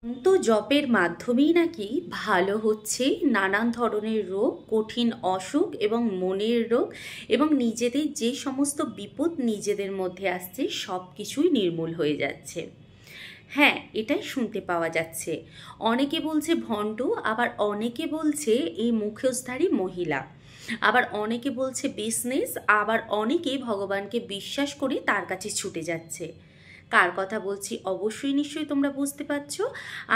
তো জপের মাধ্যমেই নাকি ভালো হচ্ছে নানান ধরনের রোগ, কঠিন অসুখ এবং মনের রোগ এবং নিজেদের যে সমস্ত বিপদ নিজেদের মধ্যে আসছে সব কিছুই নির্মূল হয়ে যাচ্ছে। হ্যাঁ, এটাই শুনতে পাওয়া যাচ্ছে। অনেকে বলছে ভণ্ড, আবার অনেকে বলছে এই মুখোশধারী মহিলা, আবার অনেকে বলছে বিজনেস, আবার অনেকে ভগবানকে বিশ্বাস করে তার কাছে ছুটে যাচ্ছে। কার কথা বলছি অবশ্যই নিশ্চয়ই তোমরা বুঝতে পারছো।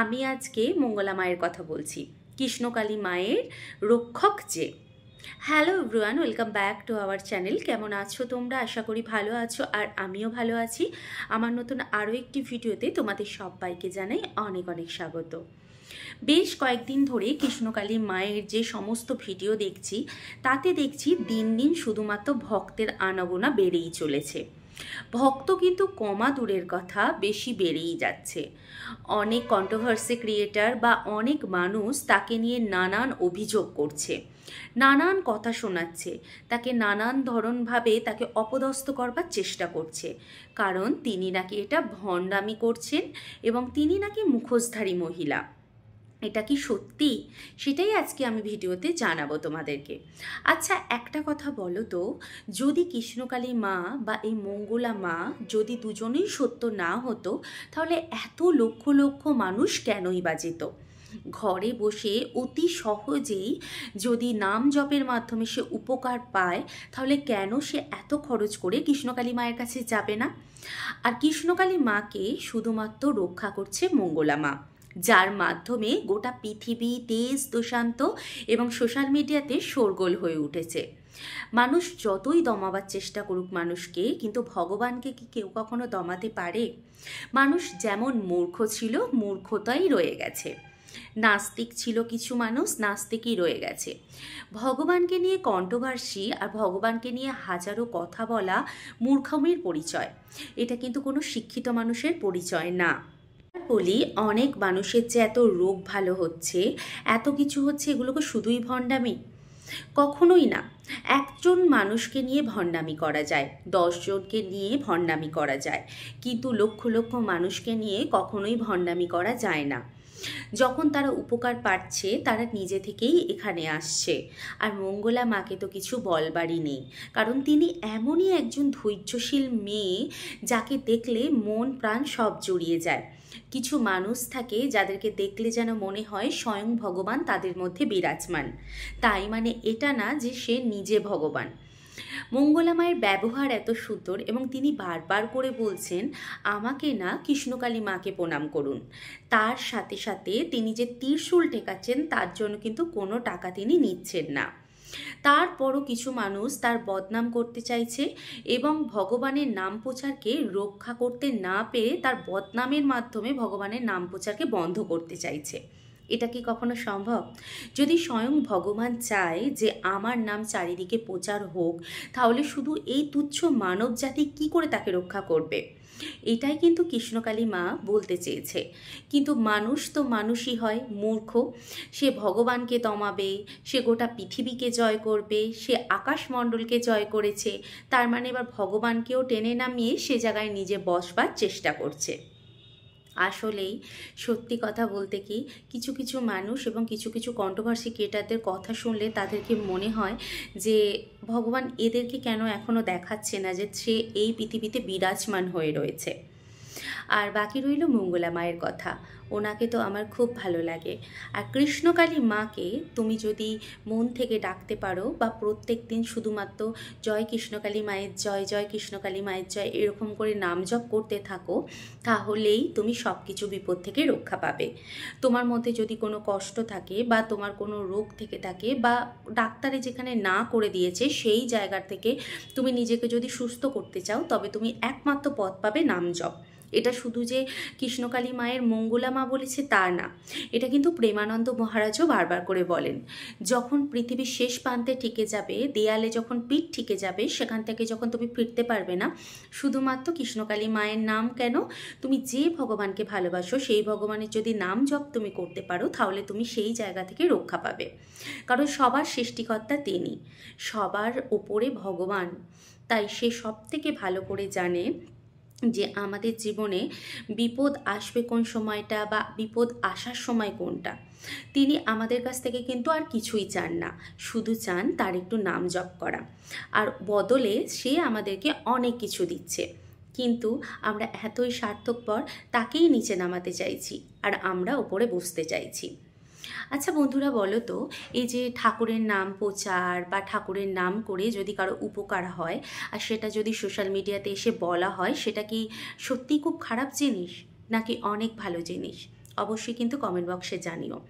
আমি আজকে মঙ্গলা মায়ের কথা বলছি, কৃষ্ণকালী মায়ের রক্ষক যে। Hello everyone, welcome back to our channel. কেমন আছো তোমরা? আশা করি ভালো আছো, আর আমিও ভালো আছি। আমার নতুন আরও একটি ভিডিওতে তোমাদের সবাইকে জানাই অনেক অনেক স্বাগত। বেশ কয়েকদিন ধরে কৃষ্ণকালী মায়ের যে সমস্ত ভিডিও দেখছি, তাতে দেখছি দিন দিন শুধুমাত্র ভক্তের আনাগোনা বেড়েই চলেছে। ভক্ত কিন্তু কমা দূরের কথা, বেশি বেড়েই যাচ্ছে। অনেক কন্ট্রোভার্সি ক্রিয়েটার বা অনেক মানুষ তাকে নিয়ে নানান অভিযোগ করছে, নানান কথা শোনাচ্ছে, তাকে নানান ধরনভাবে তাকে অপদস্থ করবার চেষ্টা করছে, কারণ তিনি নাকি এটা ভণ্ডামি করছেন এবং তিনি নাকি মুখোশধারী মহিলা। এটা কি সত্যি? সেটাই আজকে আমি ভিডিওতে জানাবো তোমাদেরকে। আচ্ছা, একটা কথা বলো তো, যদি কৃষ্ণকালী মা বা এই মঙ্গলা মা যদি দুজনেই সত্য না হতো, তাহলে এত লক্ষ লক্ষ মানুষ কেনই বা যেত? ঘরে বসে অতি সহজেই যদি নাম জপের মাধ্যমে সে উপকার পায়, তাহলে কেন সে এত খরচ করে কৃষ্ণকালী মায়ের কাছে যাবে না? আর কৃষ্ণকালী মাকে শুধুমাত্র রক্ষা করছে মঙ্গলা মা, যার মাধ্যমে গোটা পৃথিবী, দেশ, দেশান্ত এবং সোশ্যাল মিডিয়াতে শোরগোল হয়ে উঠেছে। মানুষ যতই দমাবার চেষ্টা করুক মানুষকে, কিন্তু ভগবানকে কি কেউ কখনো দমাতে পারে? মানুষ যেমন মূর্খ ছিল, মূর্খতাই রয়ে গেছে। নাস্তিক ছিল কিছু মানুষ, নাস্তিকই রয়ে গেছে। ভগবানকে নিয়ে কন্ট্রোভার্সি আর ভগবানকে নিয়ে হাজারো কথা বলা মূর্খমের পরিচয়। এটা কিন্তু কোনো শিক্ষিত মানুষের পরিচয় না। বলি, অনেক মানুষের যে এত রোগ ভালো হচ্ছে, এত কিছু হচ্ছে, এগুলোকে শুধুই ভণ্ডামি? কখনোই না। একজন মানুষকে নিয়ে ভণ্ডামি করা যায়, 10 জনকে নিয়ে ভণ্ডামি করা যায়, কিন্তু লক্ষ লক্ষ মানুষকে নিয়ে কখনোই ভণ্ডামি করা যায় না। যখন তারা উপকার পাচ্ছে, তারা নিজে থেকেই এখানে আসছে। আর মঙ্গলা মাকে তো কিছু বলবারই নেই, কারণ তিনি এমনই একজন ধৈর্যশীল মেয়ে, যাকে দেখলে মন প্রাণ সব জুড়িয়ে যায়। কিছু মানুষ থাকে যাদেরকে দেখলে যেন মনে হয় স্বয়ং ভগবান তাদের মধ্যে বিরাজমান। তাই মানে এটা না যে সে নিজে ভগবান। মঙ্গলা মায়ের ব্যবহার এত সুন্দর এবং তিনি বারবার করে বলছেন আমাকে না, কৃষ্ণকালী মাকে প্রণাম করুন। তার সাথে সাথে তিনি যে ত্রিশূল টেকাচ্ছেন তার জন্য কিন্তু কোনো টাকা তিনি নিচ্ছেন না। তারপরও কিছু মানুষ তার বদনাম করতে চাইছে এবং ভগবানের নাম প্রচারকে রক্ষা করতে না পেরে তার বদনামের মাধ্যমে ভগবানের নাম প্রচারকে বন্ধ করতে চাইছে। এটা কি কখনো সম্ভব? যদি স্বয়ং ভগবান চায় যে আমার নাম চারিদিকে প্রচার হোক, তাহলে শুধু এই তুচ্ছ মানব জাতি কি করে তাকে রক্ষা করবে? এটাই কিন্তু কৃষ্ণকালী মা বলতে চেয়েছে। কিন্তু মানুষ তো মানুষই হয়, মূর্খ। সে ভগবানকে দমাবে, সে গোটা পৃথিবীকে জয় করবে, সে আকাশমণ্ডলকে জয় করেছে, তার মানে এবার ভগবানকেও টেনে নামিয়ে সে জায়গায় নিজে বসবার চেষ্টা করছে। আসলেই সত্যি কথা বলতে কি, কিছু কিছু মানুষ এবং কিছু কিছু কন্ট্রোভার্সি ক্রিয়েটারদের কথা শুনলে তাদেরকে মনে হয় যে ভগবান এদেরকে কেন এখনও দেখাচ্ছে না যে সে এই পৃথিবীতে বিরাজমান হয়ে রয়েছে। আর বাকি রইল মঙ্গলা মায়ের কথা। ওনাকে তো আমার খুব ভালো লাগে। আর কৃষ্ণকালী মাকে তুমি যদি মন থেকে ডাকতে পারো বা প্রত্যেক দিন শুধুমাত্র জয় কৃষ্ণকালী মায়ের জয়, জয় কৃষ্ণকালী মায়ের জয় এরকম করে নাম জপ করতে থাকো, তাহলেই তুমি সব কিছু বিপদ থেকে রক্ষা পাবে। তোমার মধ্যে যদি কোনো কষ্ট থাকে বা তোমার কোনো রোগ থেকে থাকে বা ডাক্তারে যেখানে না করে দিয়েছে সেই জায়গা থেকে তুমি নিজেকে যদি সুস্থ করতে চাও, তবে তুমি একমাত্র পথ পাবে নাম জপ। এটা শুধু যে কৃষ্ণকালী মায়ের মঙ্গলা মা বলেছে তা না, এটা কিন্তু প্রেমানন্দ মহারাজও বারবার করে বলেন। যখন পৃথিবীর শেষ প্রান্তে টিকে যাবে, দেয়ালে যখন পিঠ টিকে যাবে, সেখান থেকে যখন তুমি ফিরতে পারবে না, শুধুমাত্র কৃষ্ণকালী মায়ের নাম কেন, তুমি যে ভগবানকে ভালোবাসো সেই ভগবানের যদি নাম জপ তুমি করতে পারো, তাহলে তুমি সেই জায়গা থেকে রক্ষা পাবে। কারণ সবার সৃষ্টিকর্তা তিনি, সবার ওপরে ভগবান, তাই সে সব থেকে ভালো করে জানে যে আমাদের জীবনে বিপদ আসবে কোন সময়টা বা বিপদ আসার সময় কোনটা। তিনি আমাদের কাছ থেকে কিন্তু আর কিছুই চান না, শুধু চান তার একটু নাম জপ করা, আর বদলে সে আমাদেরকে অনেক কিছু দিচ্ছে। কিন্তু আমরা এতই স্বার্থপর, তাকেই নিচে নামাতে চাইছি আর আমরা ওপরে বসতে চাইছি। আচ্ছা বন্ধুরা, বলো তো, এই যে ঠাকুরের নাম প্রচার বা ঠাকুরের নাম করে যদি কারো উপকার হয় আর সেটা যদি সোশ্যাল মিডিয়াতে এসে বলা হয়, সেটা কি সত্যিই খুব খারাপ জিনিস নাকি অনেক ভালো জিনিস? অবশ্যই কিন্তু কমেন্ট বক্সে জানিও।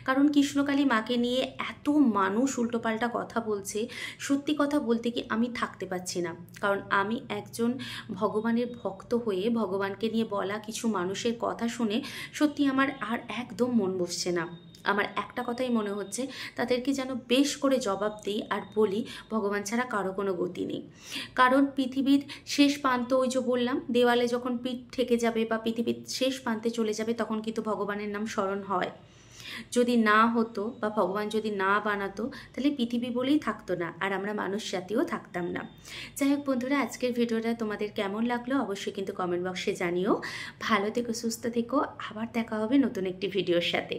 কারণ কৃষ্ণকালী মাকে নিয়ে এত মানুষ উল্টোপাল্টা কথা বলছে, সত্যি কথা বলতে কি আমি থাকতে পারছি না। কারণ আমি একজন ভগবানের ভক্ত হয়ে ভগবানকে নিয়ে বলা কিছু মানুষের কথা শুনে সত্যি আমার আর একদম মন বসছে না। আমার একটা কথাই মনে হচ্ছে, তাদেরকে যেন বেশ করে জবাব দিই আর বলি ভগবান ছাড়া কারো কোনো গতি নেই। কারণ পৃথিবীর শেষ প্রান্ত, ওই যে বললাম, দেওয়ালে যখন পিঠ ঠেকে যাবে বা পৃথিবীর শেষ প্রান্তে চলে যাবে, তখন কিন্তু ভগবানের নাম স্মরণ হয়। যদি না হতো বা ভগবান যদি না বানাতো, তাহলে পৃথিবী বলেই থাকতো না, আর আমরা মানুষ জাতিও থাকতাম না। যাই হোক বন্ধুরা, আজকের ভিডিওটা তোমাদের কেমন লাগলো অবশ্যই কিন্তু কমেন্ট বক্সে জানিও। ভালো থেকো, সুস্থ থেকো, আবার দেখা হবে নতুন একটি ভিডিওর সাথে।